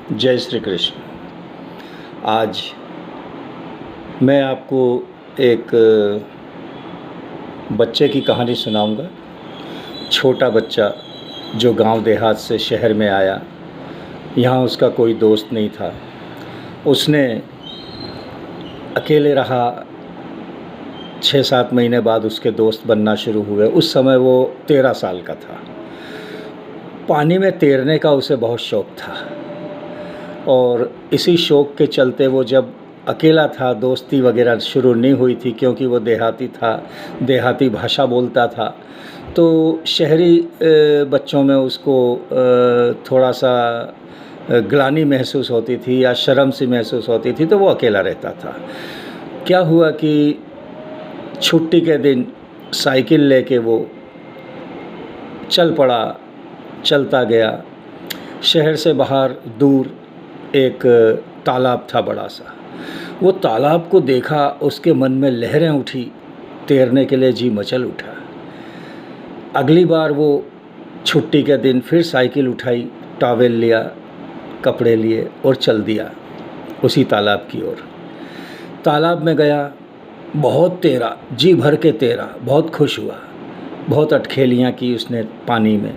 जय श्री कृष्ण। आज मैं आपको एक बच्चे की कहानी सुनाऊंगा। छोटा बच्चा जो गांव देहात से शहर में आया। यहाँ उसका कोई दोस्त नहीं था। उसने अकेले रहा। 6-7 महीने बाद उसके दोस्त बनना शुरू हुए। उस समय वो 13 साल का था। पानी में तैरने का उसे बहुत शौक़ था और इसी शौक़ के चलते वो जब अकेला था, दोस्ती वगैरह शुरू नहीं हुई थी क्योंकि वो देहाती था, देहाती भाषा बोलता था। तो शहरी बच्चों में उसको थोड़ा सा ग्लानि महसूस होती थी या शर्म सी महसूस होती थी, तो वो अकेला रहता था। क्या हुआ कि छुट्टी के दिन साइकिल लेके वो चल पड़ा, चलता गया। शहर से बाहर दूर एक तालाब था बड़ा सा। वो तालाब को देखा, उसके मन में लहरें उठी, तैरने के लिए जी मचल उठा। अगली बार वो छुट्टी के दिन फिर साइकिल उठाई, टॉवेल लिया, कपड़े लिए और चल दिया उसी तालाब की ओर। तालाब में गया, बहुत तैरा, जी भर के तैरा, बहुत खुश हुआ, बहुत अटखेलियाँ की उसने पानी में।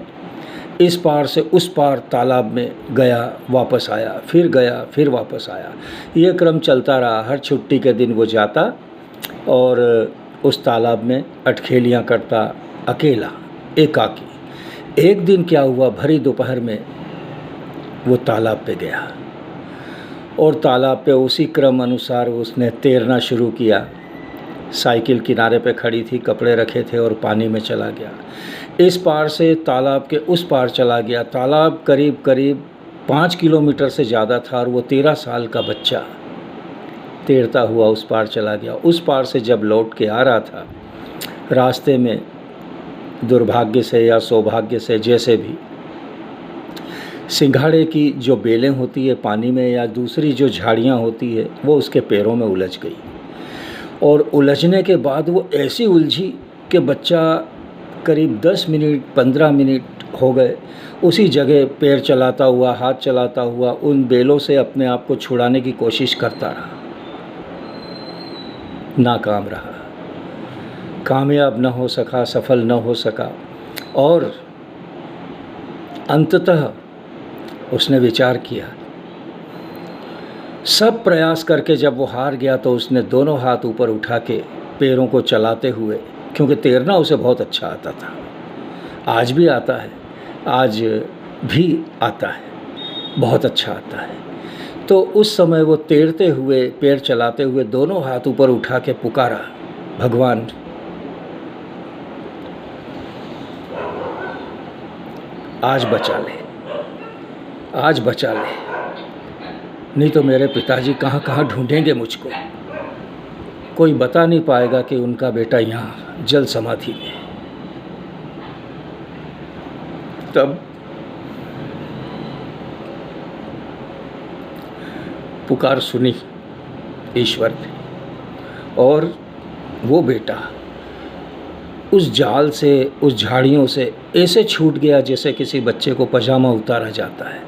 इस पार से उस पार तालाब में गया, वापस आया, फिर गया, फिर वापस आया। ये क्रम चलता रहा। हर छुट्टी के दिन वो जाता और उस तालाब में अटखेलियाँ करता, अकेला, एकाकी। एक दिन क्या हुआ, भरी दोपहर में वो तालाब पे गया और तालाब पे उसी क्रम अनुसार उसने तैरना शुरू किया। साइकिल किनारे पे खड़ी थी, कपड़े रखे थे और पानी में चला गया। इस पार से तालाब के उस पार चला गया। तालाब करीब 5 किलोमीटर से ज़्यादा था और वो 13 साल का बच्चा तैरता हुआ उस पार चला गया। उस पार से जब लौट के आ रहा था, रास्ते में दुर्भाग्य से या सौभाग्य से, जैसे भी, सिंघाड़े की जो बेलें होती है पानी में या दूसरी जो झाड़ियाँ होती है, वो उसके पैरों में उलझ गई। और उलझने के बाद वो ऐसी उलझी कि बच्चा करीब 10 मिनट 15 मिनट हो गए उसी जगह पैर चलाता हुआ, हाथ चलाता हुआ उन बेलों से अपने आप को छुड़ाने की कोशिश करता रहा। नाकाम रहा, कामयाब न हो सका, सफल न हो सका। और अंततः उसने विचार किया। सब प्रयास करके जब वो हार गया तो उसने दोनों हाथ ऊपर उठा के पैरों को चलाते हुए, क्योंकि तैरना उसे बहुत अच्छा आता था, आज भी आता है, आज भी आता है, बहुत अच्छा आता है। तो उस समय वो तैरते हुए, पैर चलाते हुए दोनों हाथ ऊपर उठा के पुकारा, भगवान आज बचा ले, आज बचा ले, नहीं तो मेरे पिताजी कहाँ कहाँ ढूंढेंगे मुझको। कोई बता नहीं पाएगा कि उनका बेटा यहाँ जल समाधि में। तब पुकार सुनी ईश्वर ने और वो बेटा उस जाल से, उस झाड़ियों से ऐसे छूट गया जैसे किसी बच्चे को पजामा उतारा जाता है,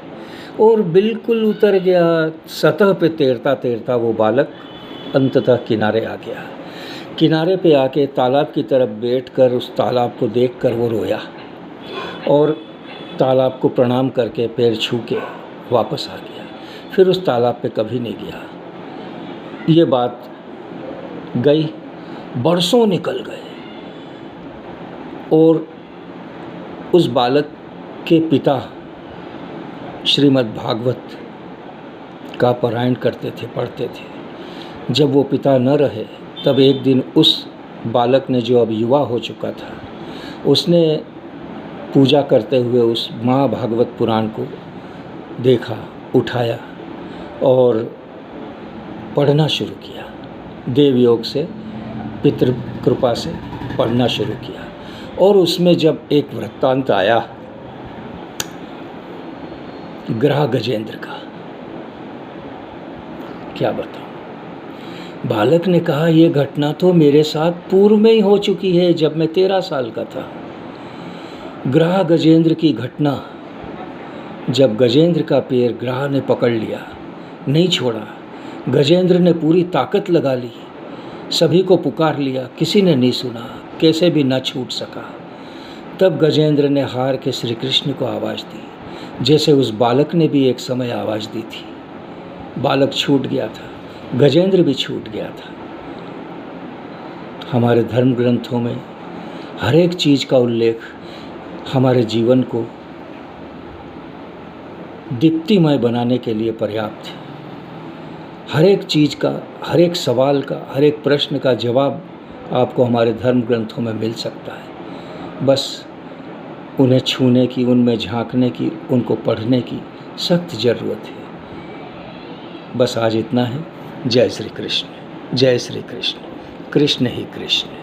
और बिल्कुल उतर गया। सतह पे तैरता तैरता वो बालक अंततः किनारे आ गया। किनारे पे आके तालाब की तरफ बैठकर उस तालाब को देखकर वो रोया और तालाब को प्रणाम करके पैर छू के वापस आ गया। फिर उस तालाब पे कभी नहीं गया। ये बात गई, बरसों निकल गए और उस बालक के पिता श्रीमद् भागवत का पारायण करते थे, पढ़ते थे। जब वो पिता न रहे तब एक दिन उस बालक ने, जो अब युवा हो चुका था, उसने पूजा करते हुए उस महाभागवत पुराण को देखा, उठाया और पढ़ना शुरू किया। देव योग से, पितृ कृपा से पढ़ना शुरू किया। और उसमें जब एक वृत्तांत आया ग्रह गजेंद्र का, क्या बताऊं, बालक ने कहा, यह घटना तो मेरे साथ पूर्व में ही हो चुकी है, जब मैं 13 साल का था। ग्रह गजेंद्र की घटना जब गजेंद्र का पैर ग्राह ने पकड़ लिया, नहीं छोड़ा। गजेंद्र ने पूरी ताकत लगा ली, सभी को पुकार लिया, किसी ने नहीं सुना, कैसे भी न छूट सका। तब गजेंद्र ने हार के श्री कृष्ण को आवाज़ दी, जैसे उस बालक ने भी एक समय आवाज़ दी थी। बालक छूट गया था, गजेंद्र भी छूट गया था। हमारे धर्म ग्रंथों में हर एक चीज़ का उल्लेख हमारे जीवन को दीप्तिमय बनाने के लिए पर्याप्त है। हर एक चीज़ का, हर एक सवाल का, हर एक प्रश्न का जवाब आपको हमारे धर्म ग्रंथों में मिल सकता है। बस उन्हें छूने की, उनमें झांकने की, उनको पढ़ने की सख्त ज़रूरत है। बस आज इतना है। जय श्री कृष्ण, जय श्री कृष्ण, कृष्ण ही कृष्ण।